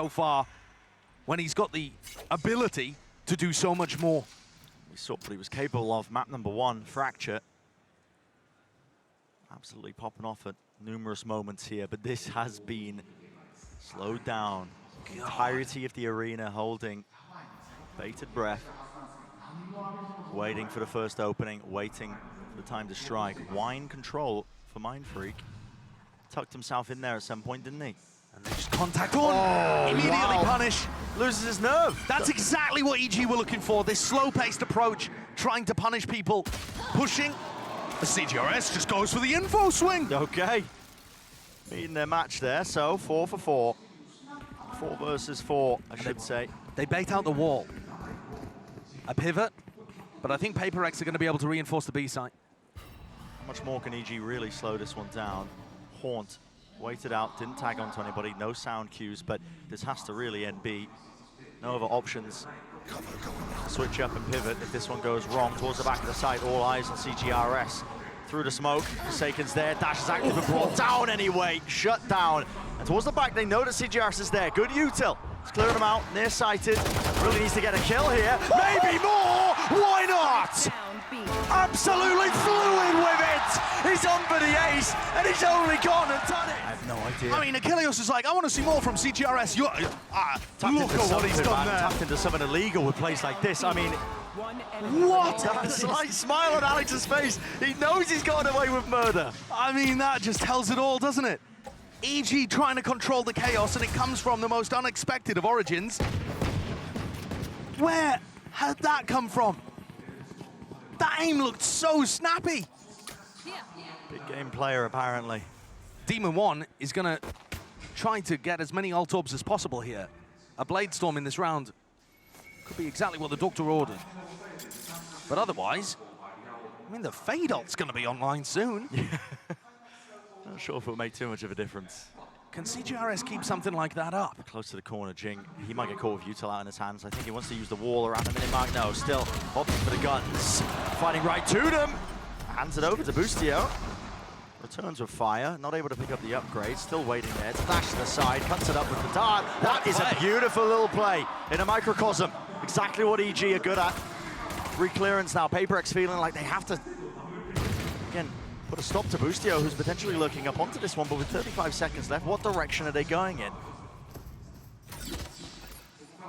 so far when he's got the ability to do so much more. We saw what he was capable of. Map number 1, Fracture. Absolutely popping off at numerous moments here, but this has been slowed down. The entirety of the arena holding bated breath, waiting for the first opening, waiting for the time to strike. Wine control for Mindfreak. Tucked himself in there at some point, didn't he? And they just contact on, immediately punish. Loses his nerve. That's exactly what EG were looking for, this slow-paced approach, trying to punish people, pushing. The CGRS just goes for the info swing. Okay. Meeting their match there, so 4 for 4. 4 versus 4, I should say. They bait out the wall. A pivot, but I think Paper X are going to be able to reinforce the B site. How much more can EG really slow this one down? Haunt waited out, didn't tag onto anybody, no sound cues, but this has to really end B. No other options. Switch up and pivot if this one goes wrong. Towards the back of the site, all eyes on CGRS. Through the smoke, Forsaken's there, Dash is active and brought down anyway, shut down. And towards the back, they know that CGRS is there. Good util. It's clearing them out, near-sighted. Really needs to get a kill here. Maybe more! Why not? Absolutely flew in with it! He's on for the ace, and he's only gone and done it! I have no idea. I mean, Achilleos is like, I want to see more from CGRS. Look at what he's done there. Tapped into something illegal with plays like this. I mean, what? That slight smile on Alex's face. He knows he's gotten away with murder. I mean, that just tells it all, doesn't it? EG trying to control the chaos, and it comes from the most unexpected of origins. Where had that come from? That aim looked so snappy. Big game player, apparently. Demon 1 is going to try to get as many ult orbs as possible here. A Blade Storm in this round could be exactly what the Doctor ordered. But otherwise, I mean, the Fade ult's going to be online soon. Not sure if it'll make too much of a difference. Can CGRS keep something like that up? Close to the corner, Jing. He might get caught with Util out in his hands. I think he wants to use the wall around the minute mark. No, still opting for the guns. Fighting right to them. Hands it over to Boostio. Returns with fire. Not able to pick up the upgrade. Still waiting there. It's flash to the side. Cuts it up with the dart. That is a beautiful little play in a microcosm. Exactly what EG are good at. Re-clearance now. Paper X feeling like they have to, again, put a stop to Boostio, who's potentially looking up onto this one, but with 35 seconds left, what direction are they going in?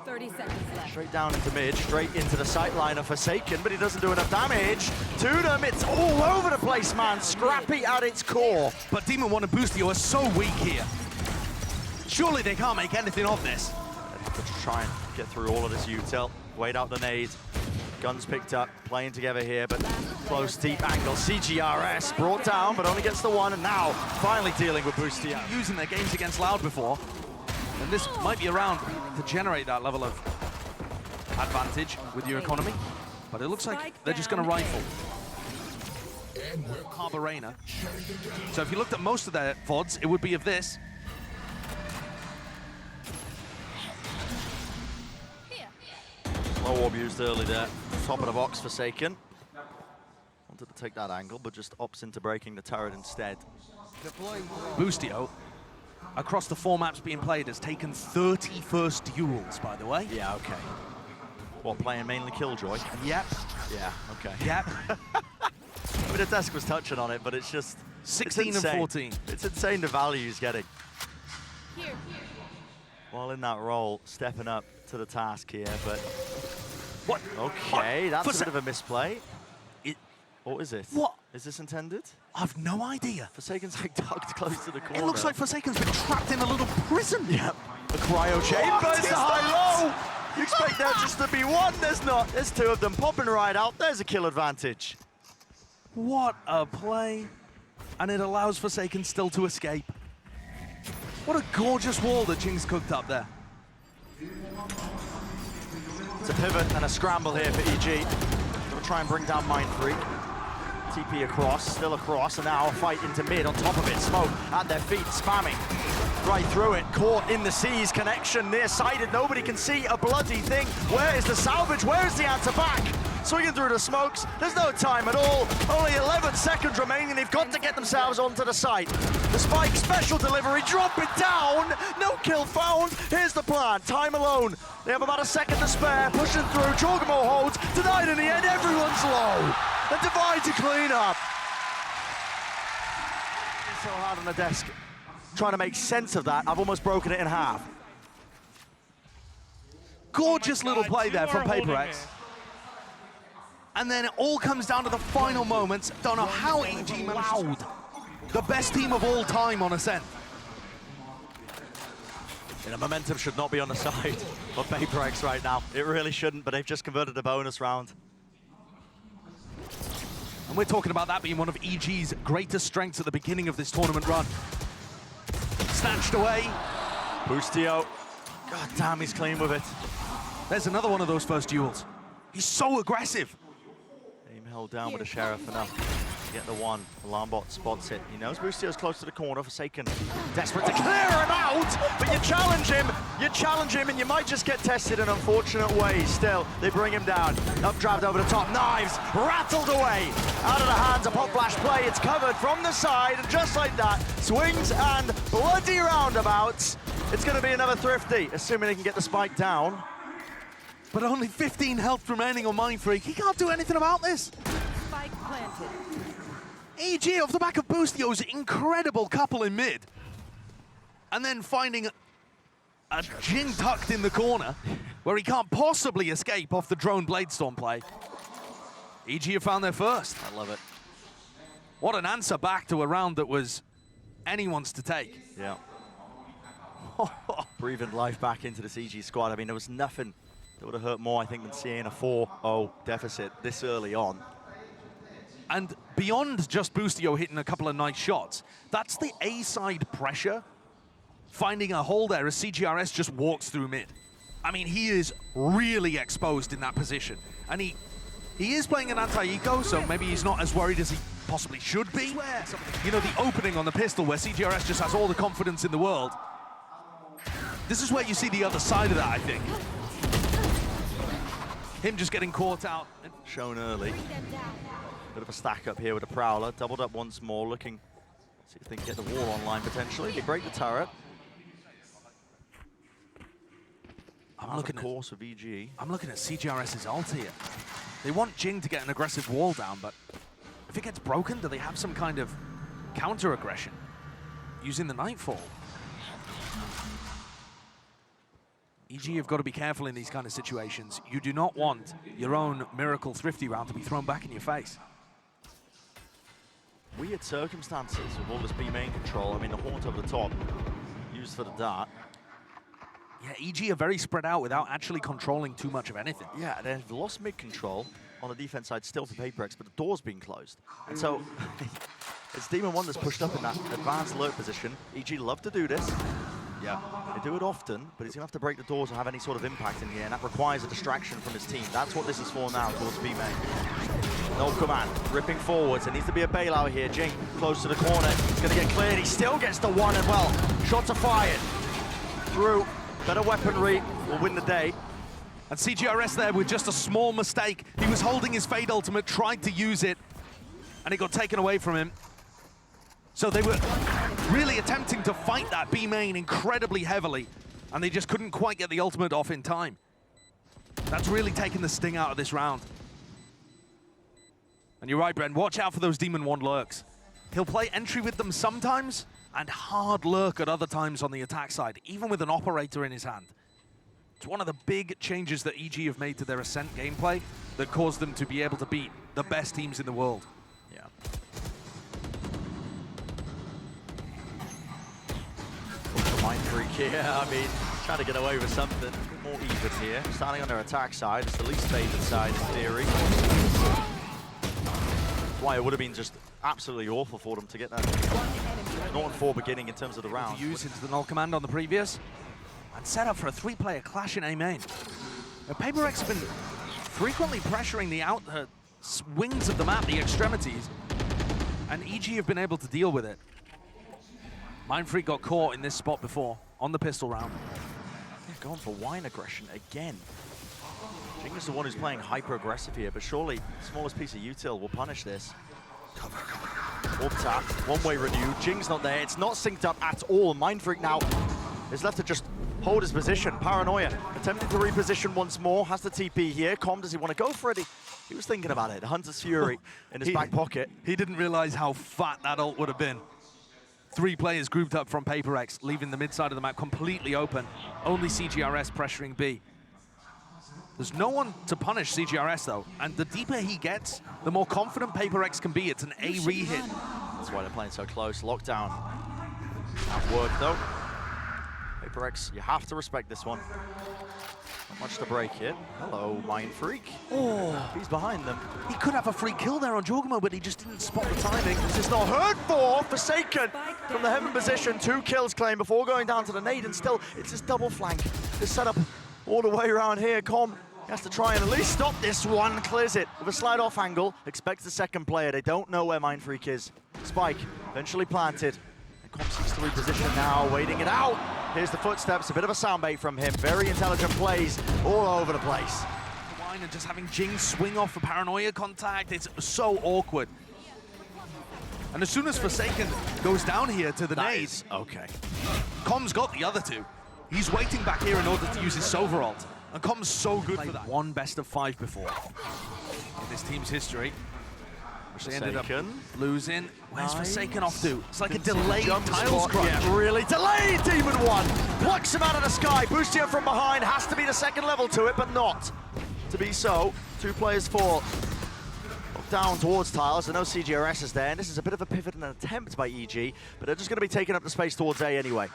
30 seconds left. Straight down into mid, straight into the sight line of Forsaken, but he doesn't do enough damage to them. It's all over the place, man. Scrappy at its core. But Demon 1 and Boostio are so weak here. Surely they can't make anything of this. Let's try and get through all of this util. Wait out the nade. Guns picked up, playing together here, but close, deep angle. CGRS brought down, but only gets the one, and now finally dealing with Boostio. Using their games against Loud before, and this might be around to generate that level of advantage with your economy, but it looks like they're just going to rifle. Harbor Rainer. So if you looked at most of their VODs, it would be of this. Low orb used early there. Top of the box, Forsaken. Wanted to take that angle, but just opts into breaking the turret instead. Boostio, across the 4 maps being played, has taken 30 first duels, by the way. Yeah, okay. What, playing mainly Killjoy? Yep. Yeah, okay. Yep. I mean, the desk was touching on it, but it's just 16 and 14. It's insane the value he's getting. Here. While in that role, stepping up to the task here, but... What? Okay, that's a bit of a misplay. What is it? What? Is this intended? I've no idea. Forsaken's like tucked close to the corner. It looks like Forsaken's been trapped in a little prison. Yep. The cryo chamber is the high-low. You expect there just to be one. There's not. There's 2 of them popping right out. There's a kill advantage. What a play. And it allows Forsaken still to escape. What a gorgeous wall that Jing's cooked up there. It's a pivot and a scramble here for EG. They'll try and bring down Mindfreak. TP across, still across, and now a fight into mid on top of it. Smoke at their feet, spamming right through it. Caught in the seas, connection near-sighted. Nobody can see a bloody thing. Where is the salvage? Where is the answer back? swinging through the smokes. There's no time at all. Only 11 seconds remaining. They've got to get themselves onto the site. The spike, special delivery, drop it down. No kill found. Here's the plan. Time alone. They have about a second to spare. Pushing through. Chorgamo holds. Denied in the end. Everyone's low. And Divide to clean up. It's so hard on the desk. Trying to make sense of that. I've almost broken it in half. Gorgeous little play there from PaperX. And then it all comes down to the final moments. Don't know how EG managed. The best team of all time on Ascent. You know, momentum should not be on the side of PaperX right now. It really shouldn't, but they've just converted the bonus round. And we're talking about that being one of EG's greatest strengths at the beginning of this tournament run. Snatched away. Boostio. God damn, he's clean with it. There's another one of those first duels. He's so aggressive. Aim held down with the Sheriff enough to get the one. Alarmbot spots it. He knows Boostio's close to the corner. Forsaken, desperate to clear him out, but you challenge him, and you might just get tested in unfortunate ways. Still, they bring him down. Updraft over the top, knives rattled away. Out of the hands, a pop flash play. It's covered from the side, and just like that, swings and bloody roundabouts. It's going to be another Thrifty, assuming he can get the spike down. But only 15 health remaining on Mindfreak. He can't do anything about this. Spike planted. EG off the back of Boostio's incredible couple in mid. And then finding a Jing tucked in the corner where he can't possibly escape off the drone Bladestorm play. EG have found their first. I love it. What an answer back to a round that was anyone's to take. Yeah. Breathing life back into this EG squad. I mean, there was nothing that would have hurt more, I think, than seeing a 4-0 deficit this early on. And beyond just Boostio hitting a couple of nice shots, that's the A-side pressure finding a hole there as CGRS just walks through mid. I mean, he is really exposed in that position. And he is playing an anti-eco, so maybe he's not as worried as he possibly should be. You know, the opening on the pistol where CGRS just has all the confidence in the world. This is where you see the other side of that, I think. Him just getting caught out. Shown early. Bit of a stack up here with a Prowler. Doubled up once more, looking, see if they can get the wall online potentially. They break the turret. I'm looking at course of EG. I'm looking at CGRS's ult here. They want Jing to get an aggressive wall down, but if it gets broken, do they have some kind of counter-aggression using the Nightfall? EG have got to be careful in these kind of situations. You do not want your own Miracle Thrifty round to be thrown back in your face. Weird circumstances with all this B main control. I mean, the Haunt over the top, used for the dart. Yeah, EG are very spread out without actually controlling too much of anything. Yeah, they've lost mid control on the defense side still for PaperX, but the door's been closed. And so, it's Demon 1 that's pushed up in that advanced lurk position. EG love to do this. Yeah, they do it often, but he's going to have to break the doors and have any sort of impact in here, and that requires a distraction from his team. That's what this is for now towards B main. No command, ripping forwards. There needs to be a bailout here. Jing close to the corner. He's going to get cleared. He still gets the one as well. Shots are fired. Through. Better weaponry will win the day. And CGRS there with just a small mistake. He was holding his Fade ultimate, tried to use it, and it got taken away from him. So they were really attempting to fight that B main incredibly heavily, and they just couldn't quite get the ultimate off in time. That's really taken the sting out of this round. And you're right, Brent, watch out for those Demon 1 lurks. He'll play entry with them sometimes, and hard lurk at other times on the attack side, even with an operator in his hand. It's one of the big changes that EG have made to their Ascent gameplay that caused them to be able to beat the best teams in the world. Yeah. Mindfreak here, I mean, trying to get away with something. A bit more even here. Starting on their attack side, it's the least favored side in theory. That's why it would have been just absolutely awful for them to get that 0-4 beginning in terms of the round. Use into the null command on the previous, and set up for a 3-player clash in A main. Now, PaperX have been frequently pressuring the wings of the map, the extremities, and EG have been able to deal with it. Mindfreak got caught in this spot before, on the pistol round. They're going for wine aggression again. Jing Jing is the one who's playing hyper-aggressive here, but surely the smallest piece of util will punish this. Orb tap, one-way renew. Jing's not there. It's not synced up at all. Mind Freak now is left to just hold his position. Paranoia attempting to reposition once more. Has the TP here. Com, does he want to go for it? He was thinking about it. Hunter's Fury in his back pocket. He didn't realize how fat that ult would have been. 3 players grouped up from PaperX, leaving the mid side of the map completely open. Only CGRS pressuring B. There's no one to punish CGRS though, and the deeper he gets, the more confident PaperX can be. It's an A re-hit. That's why they're playing so close. Lockdown. That worked though. PaperX, you have to respect this one. Not much to break here. Hello, Mind Freak. Oh, He's behind them. he could have a free kill there on Jorgamo, but he just didn't spot the timing. This is not heard for. Forsaken from the heaven position. 2 kills claim before going down to the nade, and still it's this double flank. This setup all the way around here. Com has to try and at least stop this one. Clears it with a slide off angle. Expects the second player. They don't know where Mind Freak is. Spike eventually planted. And Com seeks to reposition now, waiting it out. Here's the footsteps, a bit of a soundbait from him. Very intelligent plays all over the place. And just having Jing swing off for Paranoia contact, it's so awkward. And as soon as Forsaken goes down here to the nades, okay. Com's got the other 2. He's waiting back here in order to use his Silver ult. And Com's so good for that. One best of 5 before in this team's history. Which they ended up losing. Where's Forsaken off to? It's like a delayed tiles crunch. Yeah, really delayed, Demon 1. Plucks him out of the sky. Boostia from behind. Has to be the second level to it, but not to be so. 2 players fall. Down towards tiles. I know CGRS is there, and this is a bit of a pivot and an attempt by EG, but they're just going to be taking up the space towards A anyway.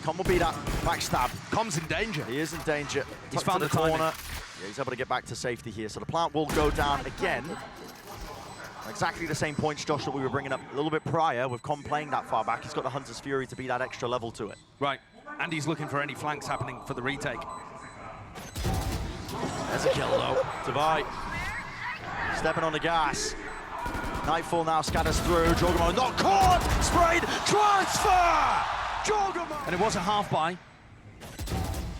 Com will be that backstab. Com's in danger. He is in danger. He's found the corner. timing. Yeah, he's able to get back to safety here. So the plant will go down again. Exactly the same points, Josh, that we were bringing up a little bit prior with Com playing that far back. He's got the Hunter's Fury to be that extra level to it. Right, and he's looking for any flanks happening for the retake. There's a kill though. Tavai stepping on the gas. Nightfall now scatters through. Jorgamo not caught. Sprayed. Transfer. Jorgamo. And it was a half buy.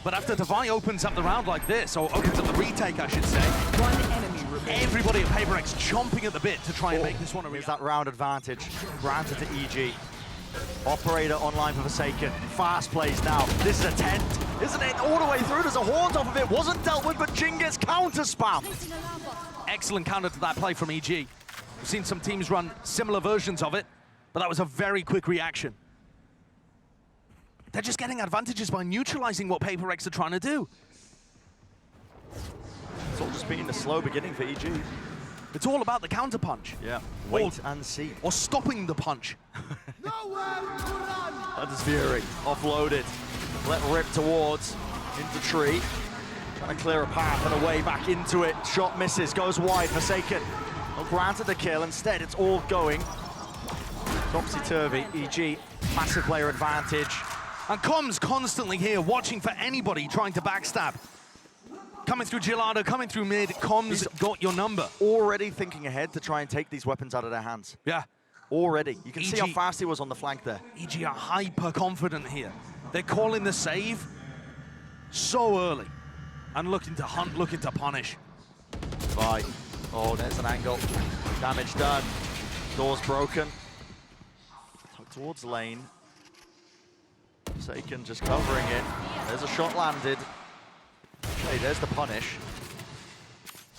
But after Tavai opens up the round like this, or opens up the retake, I should say, One enemy remaining. everybody at PaperX chomping at the bit to try and make this one a Here's reality. that round advantage granted to EG. Operator online for Forsaken. Fast plays now. This is a tent, isn't it? All the way through. There's a haunt off of it. Wasn't dealt with, but Jing gets counter spam. Excellent counter to that play from EG. We've seen some teams run similar versions of it, but that was a very quick reaction. They're just getting advantages by neutralizing what PaperX are trying to do. It's all just been a slow beginning for EG. It's all about the counter punch. Yeah. Wait and see. Or stopping the punch. Hunter's Fury offloaded. Let rip towards into tree. Trying to clear a path and a way back into it. Shot misses, goes wide. Forsaken. Well, granted the kill. Instead, it's all going topsy-turvy. EG, massive player advantage. And Com's constantly here, watching for anybody trying to backstab. Coming through Gelato, coming through mid, Com's got your number. Already thinking ahead to try and take these weapons out of their hands. Yeah. Already. You can see how EG fast he was on the flank there. EG are hyper confident here. They're calling the save so early. And looking to hunt, looking to punish. Bye. Oh, there's an angle. Damage done. Door's broken. Tuck towards lane. Forsaken just covering it. There's a shot landed. Okay, there's the punish.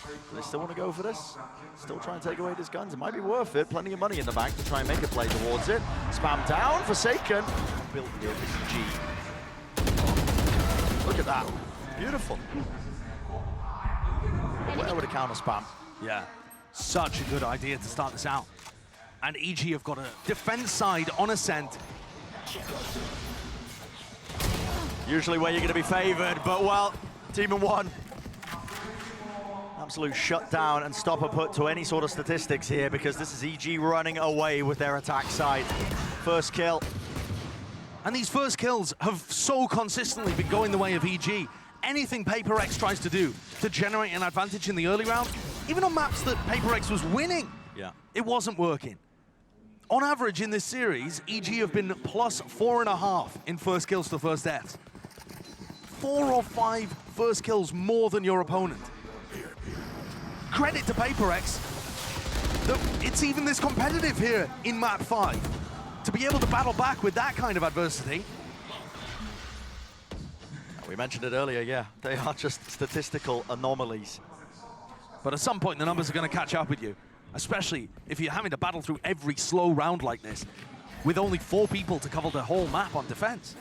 Do they still want to go for this? Still try and take away his guns. It might be worth it. Plenty of money in the bank to try and make a play towards it. Spam down, Forsaken. Built here for EG. Look at that. Beautiful. Where would a counter spam? Yeah. Such a good idea to start this out. And EG have got a defense side on Ascent. Usually where you're going to be favored, but well, Team in 1. Absolute shutdown and stopper put to any sort of statistics here because this is EG running away with their attack side. First kill. And these first kills have so consistently been going the way of EG. Anything PaperX tries to do to generate an advantage in the early round, even on maps that PaperX was winning, it wasn't working. On average in this series, EG have been plus 4.5 in first kills to first deaths. 4 or 5 first kills more than your opponent. credit to PaperX that it's even this competitive here in map 5. To be able to battle back with that kind of adversity. We mentioned it earlier, yeah. They are just statistical anomalies. But at some point, the numbers are going to catch up with you, especially if you're having to battle through every slow round like this, with only 4 people to cover the whole map on defense.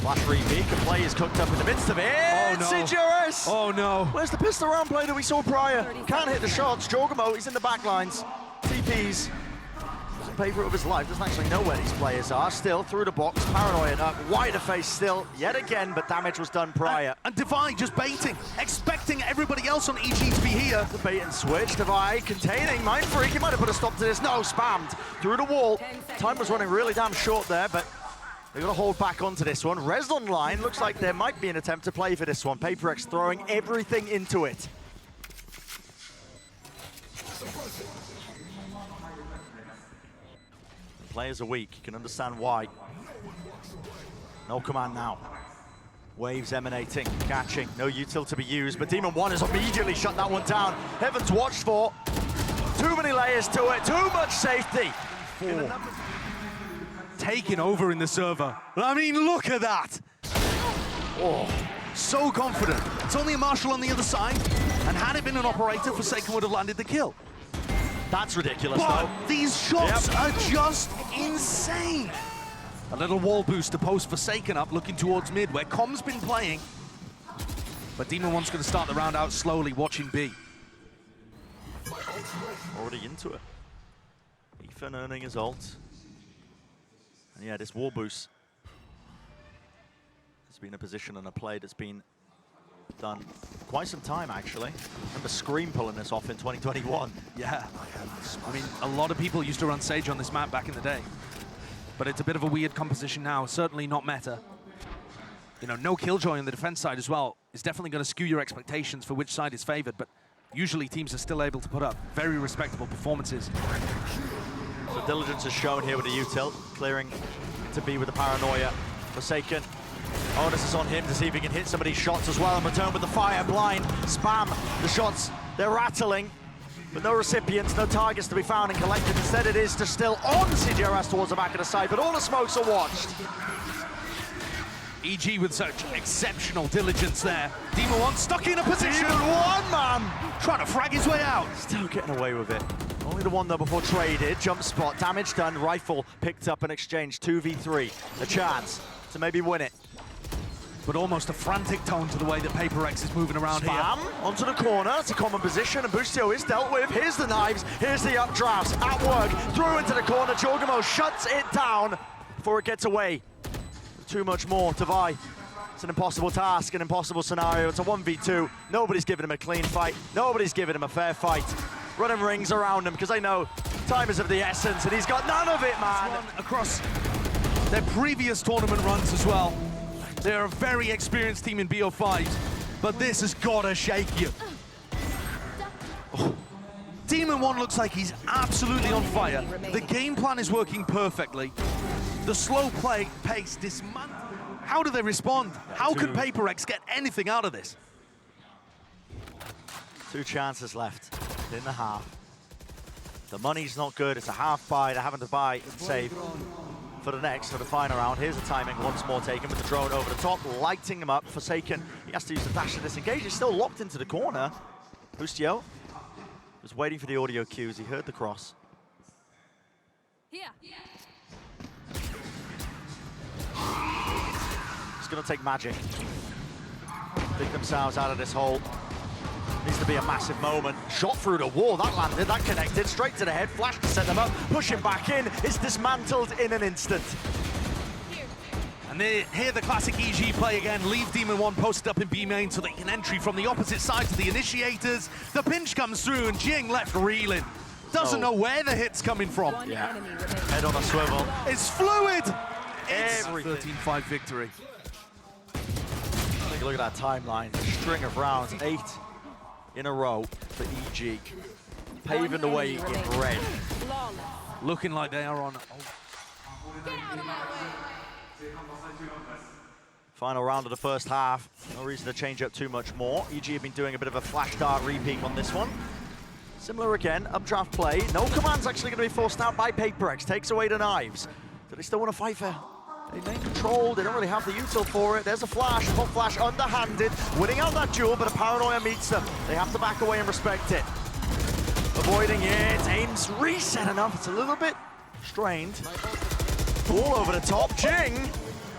Flash repeat, the play is cooked up in the midst of it. Oh no. CGRS! Oh no. Where's the pistol round play that we saw prior? Can't hit the shots. Jorgamo, he's in the back lines. TPs. Doesn't pay for it with his life. Doesn't actually know where these players are. Still through the box. Paranoia up. Wider face still. Yet again, but damage was done prior. And Divide just baiting, expecting everybody else on EG to be here. The bait and switch. Divide containing Mind Freak. He might have put a stop to this. No, spammed through the wall. Time was running really damn short there, but they're going to hold back onto this one. Res online. Looks like there might be an attempt to play for this one. PaperX throwing everything into it. The players are weak. You can understand why. No command now. Waves emanating, catching. No util to be used, but Demon 1 has immediately shut that one down. Heaven's watched for. Too many layers to it. Too much safety. 4. Taking over in the server. I mean, look at that. Oh, so confident. It's only a Marshall on the other side, and had it been an operator, Forsaken would have landed the kill. That's ridiculous, But though. these shots are just insane. A little wall boost to post Forsaken up, looking towards mid, where Com's been playing. But Demon 1's going to start the round out slowly, watching B. Already into it. Ethan earning his ult. And yeah, this wall boost has been a position and a play that's been done quite some time, actually. I remember Scream pulling this off in 2021. Yeah, I mean, a lot of people used to run Sage on this map back in the day. But it's a bit of a weird composition now, certainly not meta. You know, no Killjoy on the defense side as well is definitely going to skew your expectations for which side is favored, but usually teams are still able to put up very respectable performances. So diligence is shown here with the util, clearing to be with the Paranoia. Forsaken. Onus is on him to see if he can hit some of these shots as well and return with the fire. Blind, spam, the shots, they're rattling, but no recipients, no targets to be found and collected. Instead it is just still on CGRS towards the back of the side, but all the smokes are watched. EG with such exceptional diligence there. Demon 1 stuck in a position. Demon 1, man! Trying to frag his way out. Still getting away with it. Only the one though before traded. Jump spot, damage done, rifle picked up and exchanged. 2v3, a chance to maybe win it. But almost a frantic tone to the way that PaperX is moving around Spam here. onto the corner, it's a common position, and Bustio is dealt with. Here's the knives, here's the updrafts, at work, through into the corner. Jorgamo shuts it down before it gets away. Too much more to Vi. It's an impossible task, an impossible scenario. It's a 1v2. Nobody's giving him a clean fight. Nobody's giving him a fair fight. Running rings around him because they know time is of the essence, and he's got none of it, man. Across their previous tournament runs as well. They're a very experienced team in BO5s, but this has got to shake you. Oh. Demon 1 looks like he's absolutely on fire. The game plan is working perfectly. The slow play pace dismantled. How do they respond? How can PaperX get anything out of this? 2 chances left in the half. The money's not good. It's a half buy. They're having to buy and save for the next, for the final round. Here's the timing once more taken with the drone over the top, lighting him up. Forsaken, he has to use the dash to disengage. He's still locked into the corner. Bustio was waiting for the audio cues. He heard the cross. Here. It's going to take magic. Dig themselves out of this hole. Needs to be a massive moment. Shot through the wall, that landed, that connected, straight to the head, flash to set them up, push him back in, it's dismantled in an instant. And they hear the classic EG play again, leave Demon 1 posted up in B main so they can entry from the opposite side to the initiators. The pinch comes through and Jing left reeling. Doesn't know where the hit's coming from. Yeah, head on a swivel. It's fluid! It's Everything. 13-5 victory. Take a look at that timeline, a string of rounds, 8 in a row for EG. Paving the way in red. Looking like they are on... Get out of my way. Final round of the first half. No reason to change up too much more. EG have been doing a bit of a flash dart repeat on this one. Similar again, updraft play. No command's actually going to be forced out by PaperX. Takes away the knives. Do they still want to fight for? They main control. They don't really have the util for it. There's a flash. Pop flash underhanded. Winning out that duel, but a paranoia meets them. They have to back away and respect it. Avoiding it. Aim's reset enough. It's a little bit strained. Ball over the top. Jing!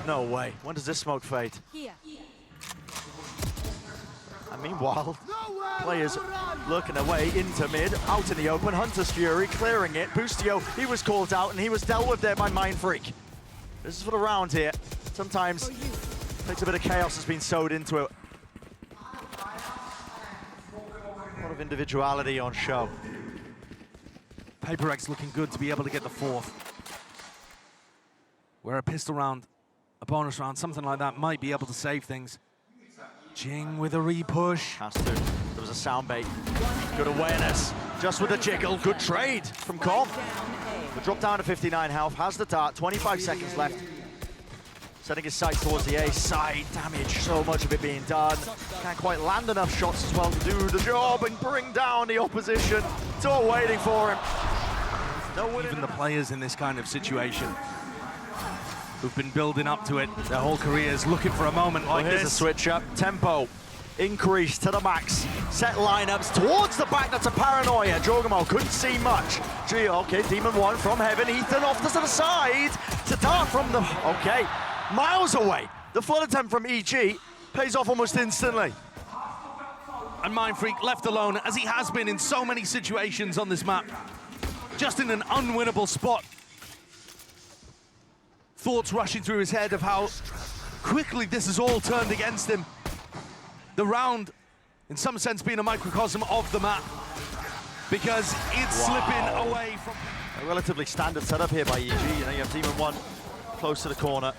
No way. When does this smoke fade? Here. And meanwhile, players lurking their way into mid, out in the open. Hunter's Fury clearing it. Boostio, he was called out and he was dealt with there by Mindfreak. This is for the round here. Sometimes takes a bit of chaos has been sewed into it. A lot of individuality on show. PaperX looking good to be able to get the fourth. Where a pistol round, a bonus round, something like that might be able to save things. Jing with a repush. Has to. There was a sound bait. Good awareness. Just with a jiggle. Good trade from Com. The drop down to 59 health. Has the dart. 25 seconds left. Setting his sight towards the A side. Damage. So much of it being done. Can't quite land enough shots as well to do the job and bring down the opposition. It's all waiting for him. No Even the players in this kind of situation who've been building up to it their whole careers, looking for a moment like here's this. A switch up, tempo increased to the max. Set lineups towards the back, that's a paranoia. Jorgamo couldn't see much. Gio, okay, Demon 1 from heaven. Ethan off to the side. To dart from the, okay, miles away. The flood attempt from EG pays off almost instantly. And Mindfreak left alone, as he has been in so many situations on this map. Just in an unwinnable spot. Thoughts rushing through his head of how quickly this has all turned against him. The round, in some sense, being a microcosm of the map, because it's slipping away from... A relatively standard setup here by EG. You know, you have Demon 1 close to the corner,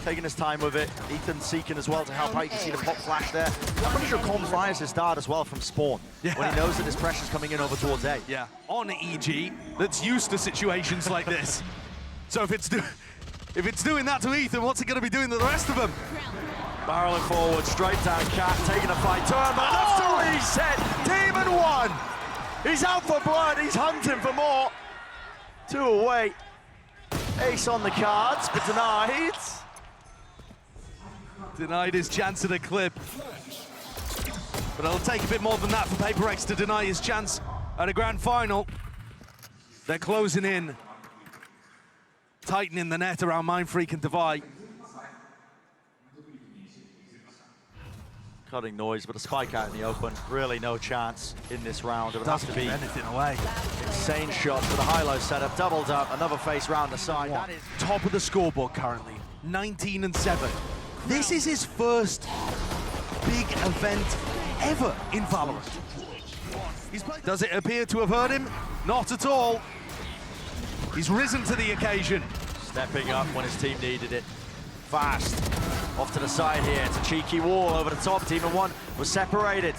taking his time with it. Ethan seeking as well to help out. You can see the pop flash there. I'm pretty sure Com fires his dart as well from spawn, when he knows that his pressure's coming in over towards A. Yeah, on EG, that's used to situations like this. So if it's doing that to Ethan, what's it going to be doing to the rest of them? Barreling forward, straight down Cat, taking a fight. Turn, but enough to reset. Demon 1. He's out for blood. He's hunting for more. 2 away. Ace on the cards, but denied. Denied his chance at a clip. But it'll take a bit more than that for PaperX to deny his chance at a grand final. They're closing in. Tightening the net around Mindfreak and Devi. Cutting noise, but a spike out in the open. Really no chance in this round. It would have to be anything away. Insane shots with a high-low setup, doubled up, another face round the side. That is top of the scoreboard currently, 19-7. This is his first big event ever in Valorant. Does it appear to have hurt him? Not at all. He's risen to the occasion. stepping up when his team needed it. Fast. Off to the side here. It's a cheeky wall over the top. Demon 1 was separated.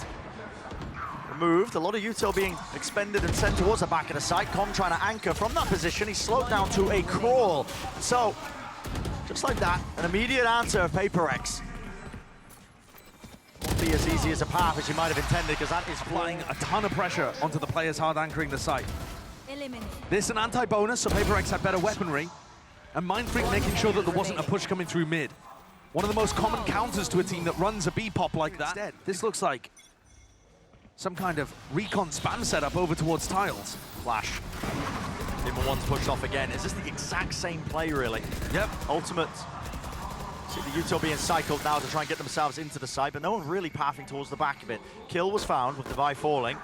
Removed. A lot of util being expended and sent towards the back of the site. Com trying to anchor from that position. He's slowed down to a crawl. So, just like that, an immediate answer of PaperX. Won't be as easy as a path as you might have intended, because that is Applying a ton of pressure onto the players hard anchoring the site. Eliminate. This is an anti-bonus, so PaperX had better weaponry. And Mindfreak making sure that there wasn't a push coming through mid. One of the most common counters to a team that runs a B-pop like that. Instead, this looks like some kind of recon spam setup over towards tiles. Flash. Demon 1's pushed off again. Is this the exact same play, really? Yep. Ultimate. See the util being cycled now to try and get themselves into the site, but no one really pathing towards the back of it. Kill was found with Devi falling.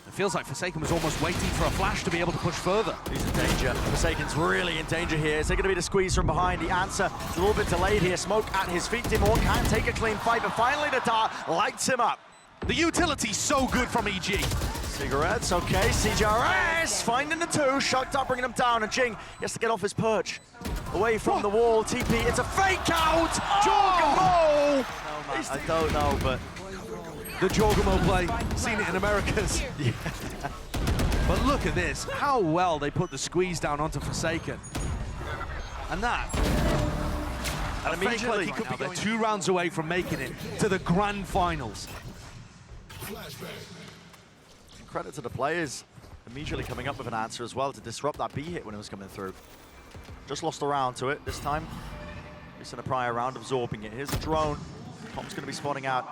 It feels like Forsaken was almost waiting for a flash to be able to push further. He's in danger. Forsaken's really in danger here. Is there going to be the squeeze from behind? The answer is a little bit delayed here. Smoke at his feet. Demon 1 can't take a clean fight, but finally the dart lights him up. The utility's so good from EG. Cigarettes, okay. CJRS finding the two. Shocked up, bringing him down. And Jing has to get off his perch. Away from the wall. TP, it's a fake out! Jorgamo! No, man, I don't know, but... The Jorgamo play, seen it in Americas. Yeah. But look at this, how well they put the squeeze down onto Forsaken. And that And immediately he could be going 2 rounds away from making it to the grand finals. Credit to the players immediately coming up with an answer as well to disrupt that B hit when it was coming through. Just lost a round to it this time. At least in a prior round, absorbing it. Here's a drone. Com's going to be spotting out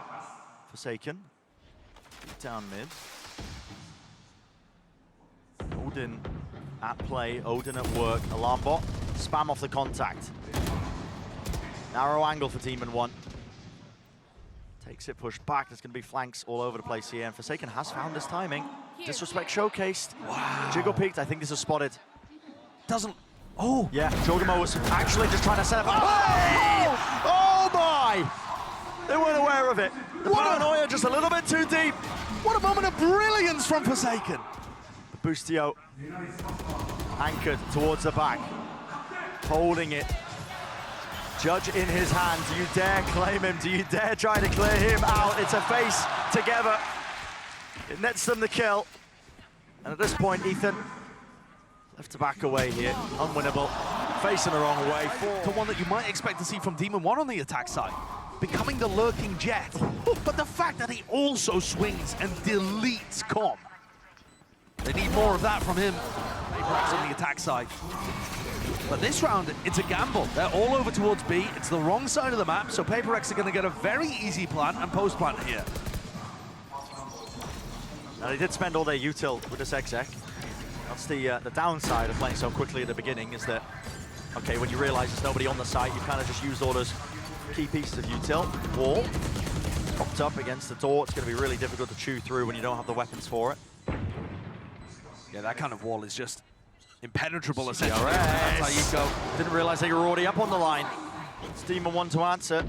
Forsaken. Down mid. Odin at play, Odin at work. Alarm bot, spam off the contact. Narrow angle for Demon 1. Takes it, pushed back. There's going to be flanks all over the place here. And Forsaken has found his timing. Disrespect showcased. Wow. Jiggle peeked. I think this is spotted. Doesn't. Oh. Yeah, Jogamo was actually just trying to set up. Oh my! They weren't aware of it. The paranoia just a little bit too deep. What a moment of brilliance from Forsaken. Bustio anchored towards the back, holding it. Judge in his hand. Do you dare claim him? Do you dare try to clear him out? It's a face together. It nets them the kill. And at this point, Ethan left to back away here. Unwinnable. Facing the wrong way. The one that you might expect to see from Demon 1 on the attack side. Becoming the lurking jet. But the fact that he also swings and deletes Com. They need more of that from him. Perhaps on the attack side. But this round, it's a gamble. They're all over towards B. It's the wrong side of the map, so Paper X are going to get a very easy plant and post-plant here. Now, they did spend all their util with this exec. That's the downside of playing so quickly at the beginning, is that, okay, when you realize there's nobody on the site, you kind of just use all those key pieces of util. Wall, propped up against the door. It's going to be really difficult to chew through when you don't have the weapons for it. Yeah, that kind of wall is just impenetrable, essentially. That's how you go. Didn't realize they were already up on the line. It's Demon 1 to answer.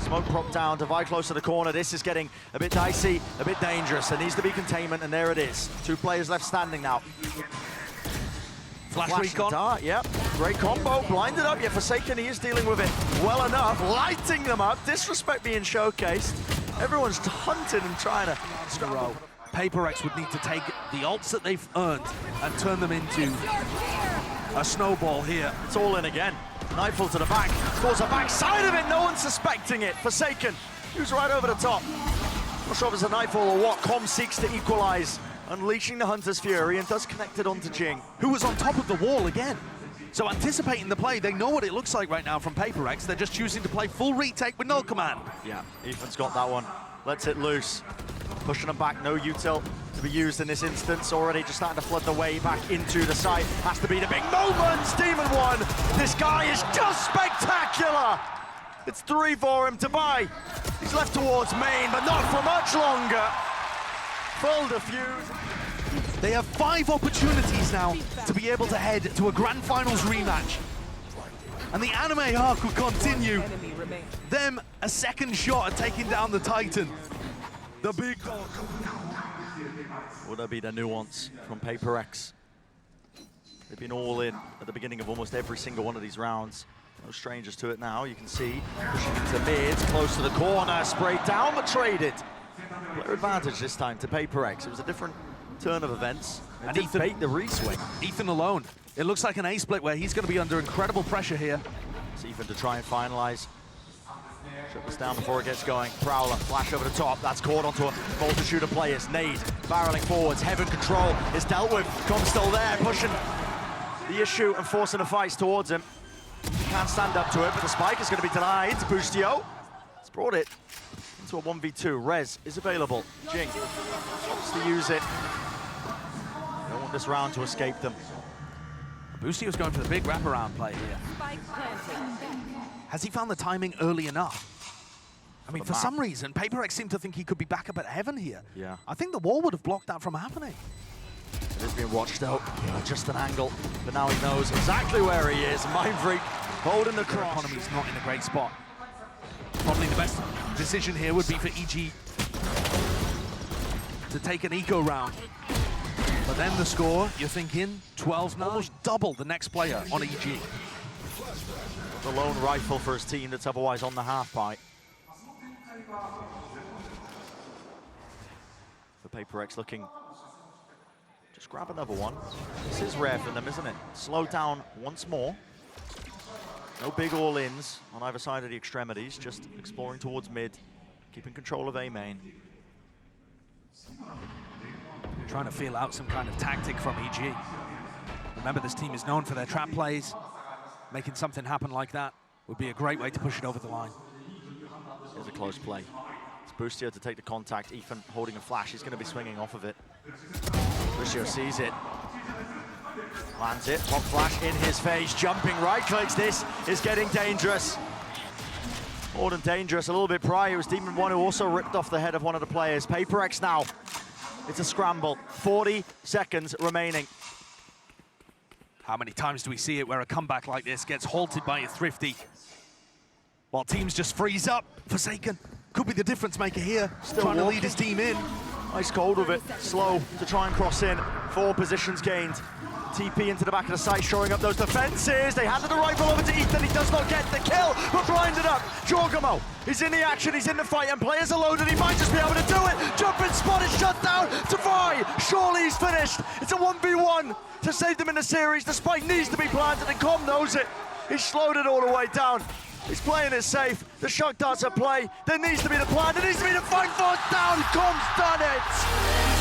Smoke prop down, Divide close to the corner. This is getting a bit dicey, a bit dangerous. There needs to be containment, and there it is. 2 players left standing now. Flash recon. Dart, yep. Great combo, blinded up, yet Forsaken, he is dealing with it well enough. Lighting them up, disrespect being showcased. Everyone's hunting and trying to scramble. Paper X would need to take the ults that they've earned and turn them into a snowball here. It's all in again. Nightfall to the back, towards the back side of it, no one's suspecting it. Forsaken, who's right over the top. Not sure if it's a Nightfall or what. Com seeks to equalize, unleashing the Hunter's Fury, and does connect it onto Jing. Who was on top of the wall again. So anticipating the play, they know what it looks like right now from Paper X. They're just choosing to play full retake with null command. Yeah, Ethan's got that one. Lets it loose. Pushing them back, no util to be used in this instance. Already just starting to flood the way back into the site. Has to be the big moment, Demon 1. This guy is just spectacular. It's 3 for him to buy. He's left towards main, but not for much longer. Full defuse. They have 5 opportunities now to be able to head to a grand finals rematch. And the anime arc will continue. Them a second shot at taking down the Titan. The big dog. Will there be the nuance from Paper X? They've been all in at the beginning of almost every single one of these rounds. No strangers to it now, you can see. Pushing into mid, close to the corner, sprayed down, but traded. Player advantage this time to Paper X. It was a different turn of events. And Ethan bait the reswing. Ethan alone. It looks like an A-split where he's going to be under incredible pressure here. It's Ethan to try and finalize. Shut this down before it gets going. Prowler, flash over the top. That's caught onto a multitude of players. Nade, barreling forwards. Heaven control is dealt with. Com's still there, pushing the issue and forcing the fights towards him. He can't stand up to it, but the spike is going to be denied. Bustio. It's brought it into a 1v2. Rez is available. Jing wants to use it. Don't want this round to escape them. Bustio's going for the big wraparound play here. Has he found the timing early enough? I mean, for some reason, Paper X seemed to think he could be back up at Heaven here. Yeah. I think the wall would have blocked that from happening. It is being watched out, just an angle, but now he knows exactly where he is. Mind Freak holding the cross. Economy's not in a great spot. Probably the best decision here would be for EG to take an eco round. But then the score, you're thinking 12-9, almost double the next player on EG. The lone rifle for his team that's otherwise on the half pipe. For Paper X looking, just grab another one. This is rare for them, isn't it? Slow down once more. No big all-ins on either side of the extremities, just exploring towards mid, keeping control of A main. Trying to feel out some kind of tactic from EG. Remember, this team is known for their trap plays. Making something happen like that would be a great way to push it over the line. Here's a close play. It's Boostio to take the contact. Ethan holding a flash. He's going to be swinging off of it. Boostio sees it. Lands it. Pop flash in his face. Jumping right clicks. This is getting dangerous. More than dangerous. A little bit prior, it was Demon One who also ripped off the head of one of the players. Paper X now. It's a scramble. 40 seconds remaining. How many times do we see it where a comeback like this gets halted by a Thrifty? While teams just freeze up. Forsaken could be the difference maker here. Still trying to walking. lead his team in. Nice hold of it. Slow to try and cross in. 4 positions gained. TP into the back of the site, shoring up those defenses. They handed the rifle over to Ethan. He does not get the kill, but blinded up. Jorgamo, he's in the action, he's in the fight, and players are loaded. He might just be able to do it. Jump and spot is shut down. Tavai, surely he's finished. It's a 1v1 to save them in the series. The spike needs to be planted, and Com knows it. He's slowed it all the way down. He's playing it safe. The shock darts at play. There needs to be the plan. There needs to be the fight force down. Com's done it.